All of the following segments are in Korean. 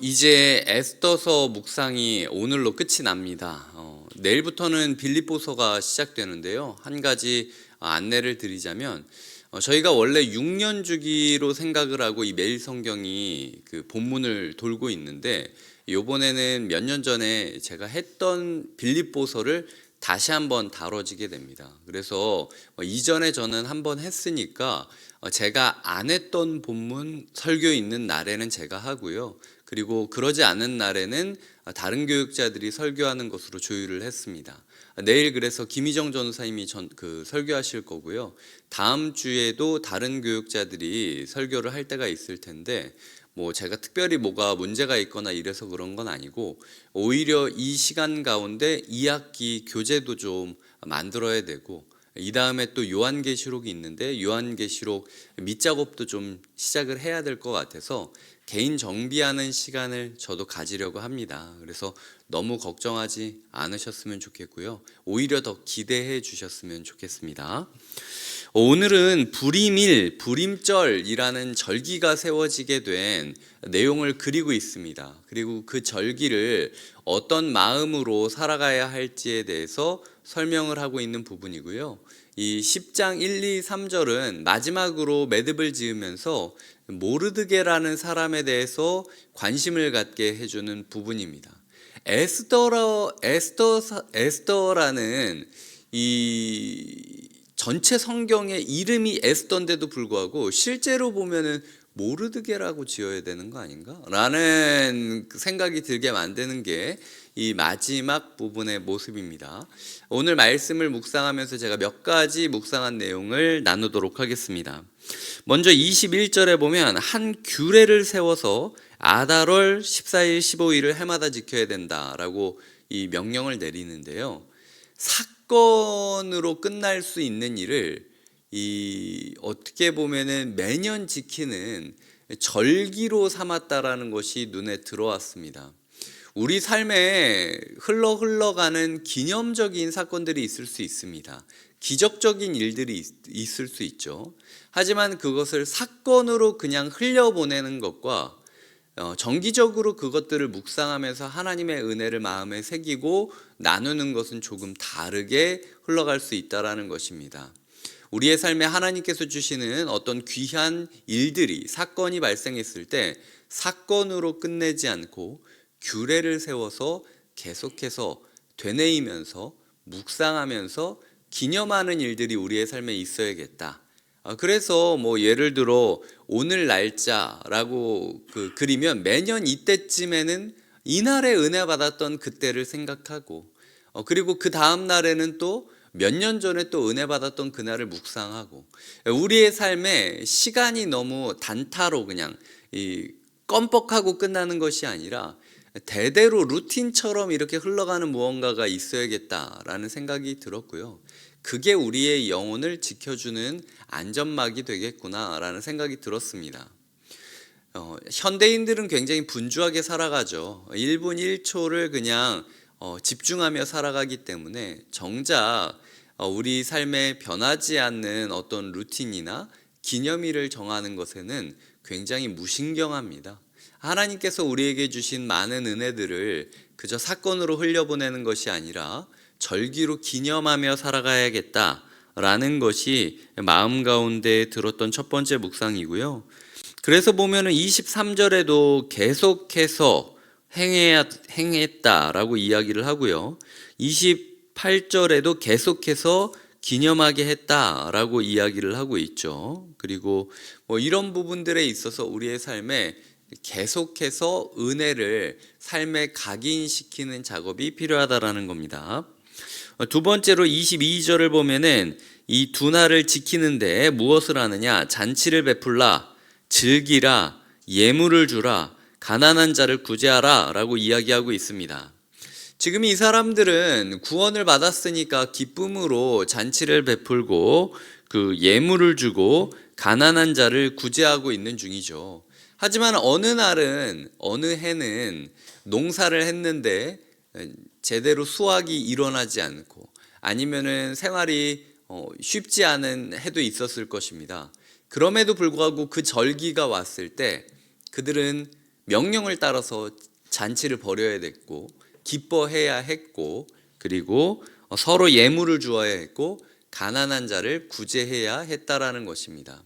이제 에스더서 묵상이 오늘로 끝이 납니다. 내일부터는 빌립보서가 시작되는데요. 한 가지 안내를 드리자면, 저희가 원래 6년 주기로 생각을 하고 이 매일 성경이 그 본문을 돌고 있는데, 요번에는 몇 년 전에 제가 했던 빌립보서를 다시 한번 다뤄지게 됩니다. 그래서 이전에 저는 한번 했으니까 제가 안 했던 본문 설교 있는 날에는 제가 하고요. 그리고 그러지 않은 날에는 다른 교육자들이 설교하는 것으로 조율을 했습니다. 내일 그래서 김희정 전사님이 설교하실 거고요. 다음 주에도 다른 교육자들이 설교를 할 때가 있을 텐데, 제가 특별히 뭐가 문제가 있거나 이래서 그런 건 아니고, 오히려 이 시간 가운데 2학기 교재도 좀 만들어야 되고, 이 다음에 또 요한계시록이 있는데 요한계시록 밑작업도 좀 시작을 해야 될 것 같아서 개인 정비하는 시간을 저도 가지려고 합니다. 그래서 너무 걱정하지 않으셨으면 좋겠고요. 오히려 더 기대해 주셨으면 좋겠습니다. 오늘은 불임일, 불임절이라는 절기가 세워지게 된 내용을 그리고 있습니다. 그리고 그 절기를 어떤 마음으로 살아가야 할지에 대해서 설명을 하고 있는 부분이고요. 이 10장 1, 2, 3절은 마지막으로 매듭을 지으면서 모르드게라는 사람에 대해서 관심을 갖게 해주는 부분입니다. 에스더라는 이 전체 성경의 이름이 에스더인데도 불구하고 실제로 보면은 모르드게라고 지어야 되는 거 아닌가? 라는 생각이 들게 만드는 게 이 마지막 부분의 모습입니다. 오늘 말씀을 묵상하면서 제가 몇 가지 묵상한 내용을 나누도록 하겠습니다. 먼저 21절에 보면 한 규례를 세워서 아달월 14일 15일을 해마다 지켜야 된다라고 이 명령을 내리는데요. 사건으로 끝날 수 있는 일을 어떻게 보면은 매년 지키는 절기로 삼았다라는 것이 눈에 들어왔습니다. 우리 삶에 흘러가는 기념적인 사건들이 있을 수 있습니다. 기적적인 일들이 있을 수 있죠. 하지만 그것을 사건으로 그냥 흘려보내는 것과 정기적으로 그것들을 묵상하면서 하나님의 은혜를 마음에 새기고 나누는 것은 조금 다르게 흘러갈 수 있다는 것입니다. 우리의 삶에 하나님께서 주시는 어떤 귀한 일들이, 사건이 발생했을 때 사건으로 끝내지 않고 규례를 세워서 계속해서 되뇌이면서 묵상하면서 기념하는 일들이 우리의 삶에 있어야겠다. 그래서 예를 들어 오늘 날짜라고 그리면 매년 이때쯤에는 이날에 은혜 받았던 그때를 생각하고, 그리고 그 다음 날에는 또 몇 년 전에 또 은혜 받았던 그날을 묵상하고, 우리의 삶에 시간이 너무 단타로 그냥 껌뻑하고 끝나는 것이 아니라 대대로 루틴처럼 이렇게 흘러가는 무언가가 있어야겠다라는 생각이 들었고요. 그게 우리의 영혼을 지켜주는 안전막이 되겠구나라는 생각이 들었습니다. 현대인들은 굉장히 분주하게 살아가죠. 1분 1초를 그냥 집중하며 살아가기 때문에 정작 우리 삶에 변하지 않는 어떤 루틴이나 기념일을 정하는 것에는 굉장히 무신경합니다. 하나님께서 우리에게 주신 많은 은혜들을 그저 사건으로 흘려보내는 것이 아니라 절기로 기념하며 살아가야겠다라는 것이 마음 가운데 들었던 첫 번째 묵상이고요. 그래서 보면은 23절에도 계속해서 행했다라고 이야기를 하고요. 28절에도 계속해서 기념하게 했다라고 이야기를 하고 있죠. 그리고 이런 부분들에 있어서 우리의 삶에 계속해서 은혜를 삶에 각인시키는 작업이 필요하다라는 겁니다. 두 번째로 22절을 보면은 이 두 날을 지키는데 무엇을 하느냐? 잔치를 베풀라, 즐기라, 예물을 주라, 가난한 자를 구제하라 라고 이야기하고 있습니다. 지금 이 사람들은 구원을 받았으니까 기쁨으로 잔치를 베풀고 그 예물을 주고 가난한 자를 구제하고 있는 중이죠. 하지만 어느 해는 농사를 했는데 제대로 수확이 일어나지 않고, 아니면은 생활이 쉽지 않은 해도 있었을 것입니다. 그럼에도 불구하고 그 절기가 왔을 때 그들은 명령을 따라서 잔치를 벌여야 됐고 기뻐해야 했고 그리고 서로 예물을 주어야 했고 가난한 자를 구제해야 했다라는 것입니다.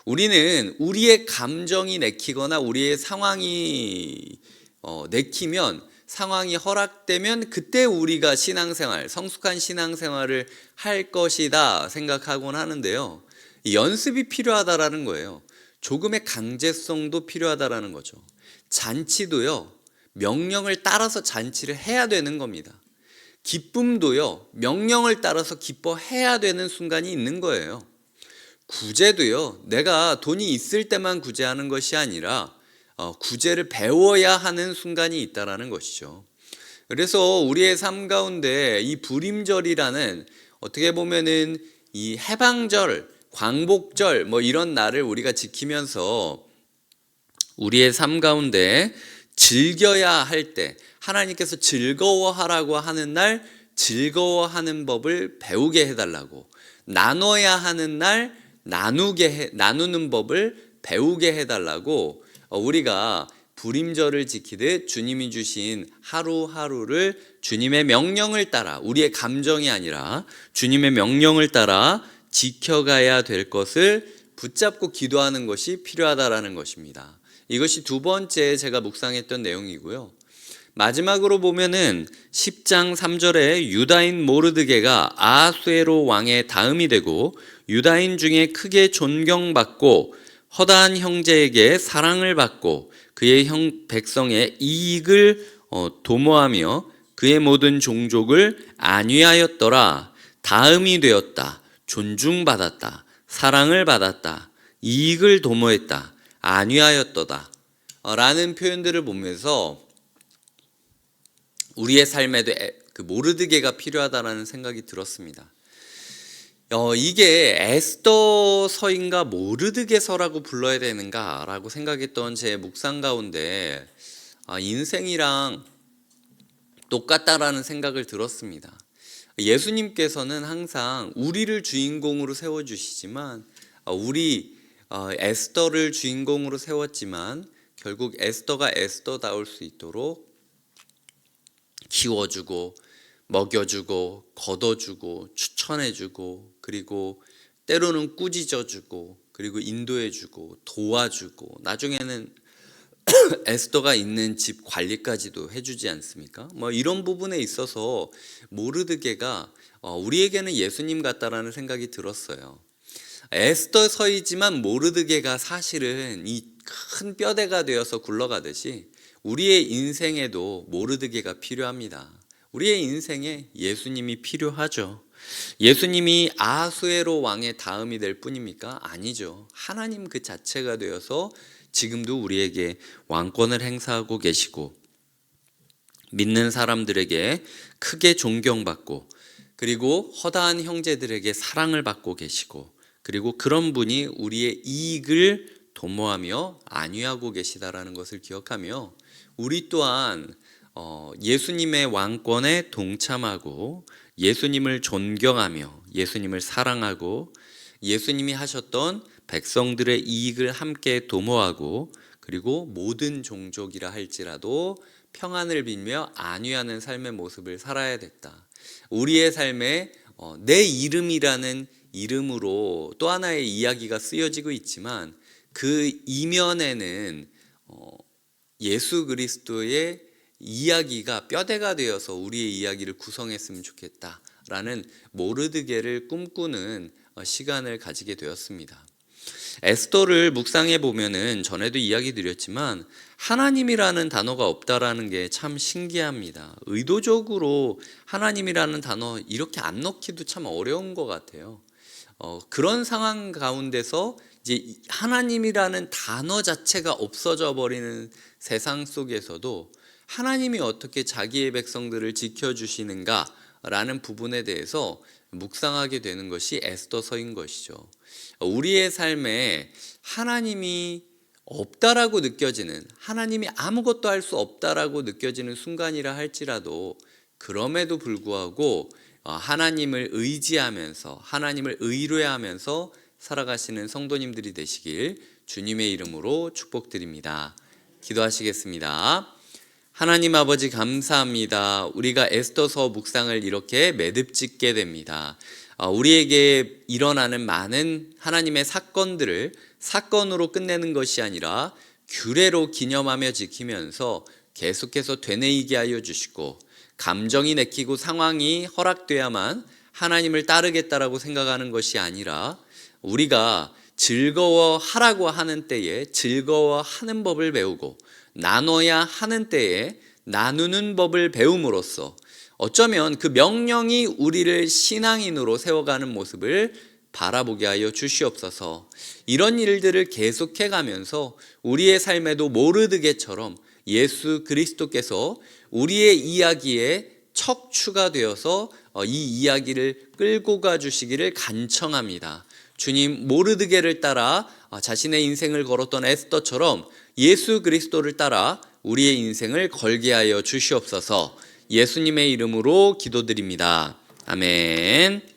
우리는 우리의 감정이 내키거나 우리의 상황이 내키면 상황이 허락되면 그때 우리가 신앙생활, 성숙한 신앙생활을 할 것이다 생각하곤 하는데요. 연습이 필요하다라는 거예요. 조금의 강제성도 필요하다라는 거죠. 잔치도요, 명령을 따라서 잔치를 해야 되는 겁니다. 기쁨도요, 명령을 따라서 기뻐해야 되는 순간이 있는 거예요. 구제도요, 내가 돈이 있을 때만 구제하는 것이 아니라 구제를 배워야 하는 순간이 있다라는 것이죠. 그래서 우리의 삶 가운데 이 불임절이라는 어떻게 보면은 이 해방절, 광복절 뭐 이런 날을 우리가 지키면서 우리의 삶 가운데 즐겨야 할 때 하나님께서 즐거워하라고 하는 날 즐거워하는 법을 배우게 해달라고, 나눠야 하는 날 나누는 법을 배우게 해달라고 우리가 불임절을 지키듯 주님이 주신 하루하루를 주님의 명령을 따라, 우리의 감정이 아니라 주님의 명령을 따라 지켜가야 될 것을 붙잡고 기도하는 것이 필요하다라는 것입니다. 이것이 두 번째 제가 묵상했던 내용이고요. 마지막으로 보면은 10장 3절에 유다인 모르드게가 아하수에로 왕의 다음이 되고 유다인 중에 크게 존경받고 허다한 형제에게 사랑을 받고 그의 백성의 이익을 도모하며 그의 모든 종족을 안위하였더라. 다음이 되었다. 존중받았다. 사랑을 받았다. 이익을 도모했다. 안위하였도다. 라는 표현들을 보면서 우리의 삶에도 그 모르드게가 필요하다라는 생각이 들었습니다. 이게 에스더서인가 모르드게서라고 불러야 되는가라고 생각했던 제 묵상 가운데 인생이랑 똑같다라는 생각을 들었습니다. 예수님께서는 항상 우리를 주인공으로 세워주시지만 우리 에스더를 주인공으로 세웠지만 결국 에스더가 에스더다울 수 있도록 키워주고 먹여주고 걷어주고 추천해주고 그리고 때로는 꾸짖어주고 그리고 인도해주고 도와주고 나중에는 에스더가 있는 집 관리까지도 해주지 않습니까? 뭐 이런 부분에 있어서 모르드게가 우리에게는 예수님 같다라는 생각이 들었어요. 에스더서이지만 모르드게가 사실은 이 큰 뼈대가 되어서 굴러가듯이 우리의 인생에도 모르드게가 필요합니다. 우리의 인생에 예수님이 필요하죠. 예수님이 아하수에로 왕의 다음이 될 뿐입니까? 아니죠. 하나님 그 자체가 되어서 지금도 우리에게 왕권을 행사하고 계시고 믿는 사람들에게 크게 존경받고 그리고 허다한 형제들에게 사랑을 받고 계시고 그리고 그런 분이 우리의 이익을 도모하며 안위하고 계시다라는 것을 기억하며 우리 또한 예수님의 왕권에 동참하고 예수님을 존경하며 예수님을 사랑하고 예수님이 하셨던 백성들의 이익을 함께 도모하고 그리고 모든 종족이라 할지라도 평안을 빌며 안위하는 삶의 모습을 살아야 됐다. 우리의 삶에 내 이름이라는 이름으로 또 하나의 이야기가 쓰여지고 있지만 그 이면에는 예수 그리스도의 이야기가 뼈대가 되어서 우리의 이야기를 구성했으면 좋겠다라는 모르드게를 꿈꾸는 시간을 가지게 되었습니다. 에스더를 묵상해 보면은 전에도 이야기 드렸지만 하나님이라는 단어가 없다라는 게 참 신기합니다. 의도적으로 하나님이라는 단어 이렇게 안 넣기도 참 어려운 것 같아요. 그런 상황 가운데서 이제 하나님이라는 단어 자체가 없어져 버리는 세상 속에서도 하나님이 어떻게 자기의 백성들을 지켜주시는가라는 부분에 대해서 묵상하게 되는 것이 에스더서인 것이죠. 우리의 삶에 하나님이 없다라고 느껴지는, 하나님이 아무것도 할 수 없다라고 느껴지는 순간이라 할지라도 그럼에도 불구하고 하나님을 의지하면서 하나님을 의뢰하면서 살아가시는 성도님들이 되시길 주님의 이름으로 축복드립니다. 기도하시겠습니다. 하나님 아버지 감사합니다. 우리가 에스더서 묵상을 이렇게 매듭짓게 됩니다. 우리에게 일어나는 많은 하나님의 사건들을 사건으로 끝내는 것이 아니라 규례로 기념하며 지키면서 계속해서 되뇌이게 하여 주시고, 감정이 내키고 상황이 허락돼야만 하나님을 따르겠다라고 생각하는 것이 아니라 우리가 즐거워하라고 하는 때에 즐거워하는 법을 배우고, 나눠야 하는 때에 나누는 법을 배움으로써 어쩌면 그 명령이 우리를 신앙인으로 세워가는 모습을 바라보게 하여 주시옵소서. 이런 일들을 계속해 가면서 우리의 삶에도 모르드게처럼 예수 그리스도께서 우리의 이야기에 척추가 되어서 이 이야기를 끌고 가 주시기를 간청합니다. 주님, 모르드게를 따라 자신의 인생을 걸었던 에스더처럼 예수 그리스도를 따라 우리의 인생을 걸게 하여 주시옵소서. 예수님의 이름으로 기도드립니다. 아멘.